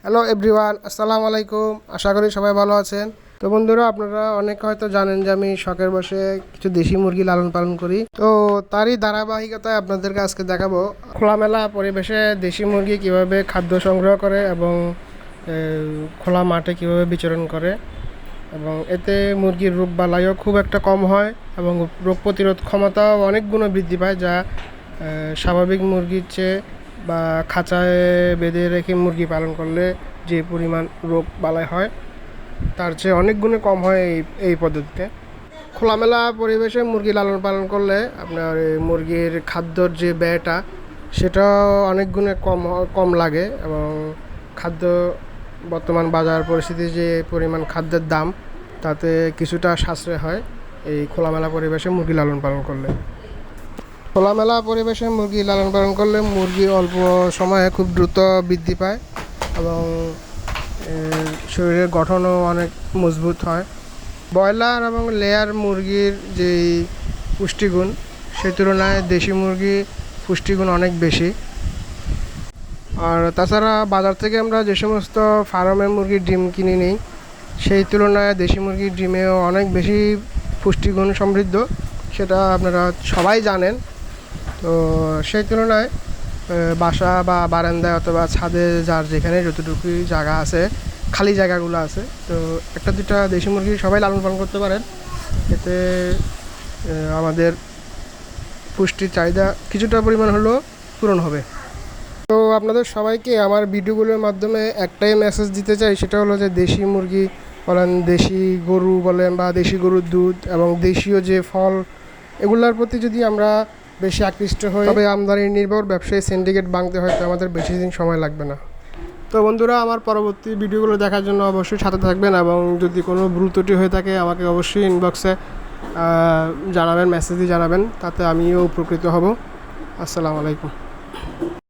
Hello everyone, আসসালামু আলাইকুম। আশা করি সবাই ভালো আছেন। তো বন্ধুরা, আপনারা অনেকে হয়তো জানেন যে আমি শখের বশে কিছু দেশি মুরগি লালন পালন করি। তো তারই ধারাবাহিকতায় আপনাদেরকে আজকে দেখাবো খোলামেলা পরিবেশে দেশি মুরগি কিভাবে খাদ্য সংগ্রহ করে এবং খোলা মাঠে কিভাবে বিচরণ করে, এবং এতে মুরগির রোগ বালাইও খুব একটা কম হয় এবং রোগ প্রতিরোধ ক্ষমতাও অনেক গুণ বৃদ্ধি পায়, যা স্বাভাবিক মুরগির চেয়ে বা খাঁচায় বেঁধে রেখে মুরগি পালন করলে যে পরিমাণ রোগ বালাই হয় তার চেয়ে অনেক গুণে কম হয় এই পদ্ধতিতে। খোলামেলা পরিবেশে মুরগি লালন পালন করলে আপনার মুরগির খাদ্যর যে ব্যয়টা সেটাও অনেক গুণে কম লাগে, এবং খাদ্য বর্তমান বাজার পরিস্থিতি যে পরিমাণ খাদ্যের দাম তাতে কিছুটা সাশ্রয় হয় এই খোলামেলা পরিবেশে মুরগি লালন পালন করলে। খোলামেলা পরিবেশে মুরগি লালন পালন করলে মুরগি অল্প সময়ে খুব দ্রুত বৃদ্ধি পায় এবং শরীরের গঠনও অনেক মজবুত হয়। ব্রয়লার এবং লেয়ার মুরগির যেই পুষ্টিগুণ সেই তুলনায় দেশি মুরগি পুষ্টিগুণ অনেক বেশি। আর তাছাড়া বাজার থেকে আমরা যে সমস্ত ফার্মের মুরগির ডিম কিনে নিই সেই তুলনায় দেশি মুরগির ডিমেও অনেক বেশি পুষ্টিগুণ সমৃদ্ধ, সেটা আপনারা সবাই জানেন। তো সেই তুলনায় বাসা বা বারান্দায় অথবা ছাদে যার যেখানে যতটুকু জায়গা আছে, খালি জায়গাগুলো আছে, তো একটা দুটা দেশি মুরগি সবাই লালন পালন করতে পারেন। এতে আমাদের পুষ্টির চাহিদা কিছুটা পরিমাণ হলেও পূরণ হবে। তো আপনাদের সবাইকে আমার ভিডিওগুলোর মাধ্যমে একটাই মেসেজ দিতে চাই, সেটা হলো যে দেশি মুরগি বলেন, দেশি গরু বলেন বা দেশি গরুর দুধ এবং দেশীয় যে ফল, এগুলোর প্রতি যদি আমরা বেশি আকৃষ্ট হই তবে আমদানি নির্ভর ব্যবসায়ী সিন্ডিকেট ভাঙতে হয়তো আমাদের বেশি দিন সময় লাগবে না। তো বন্ধুরা, আমার পরবর্তী ভিডিওগুলো দেখার জন্য অবশ্যই সাথে থাকবেন, এবং যদি কোনো ভুল ত্রুটি হয়ে থাকে আমাকে অবশ্যই ইনবক্সে জানাবেন, মেসেজ দিয়ে জানাবেন, তাতে আমিও উপকৃত হব। আসসালামু আলাইকুম।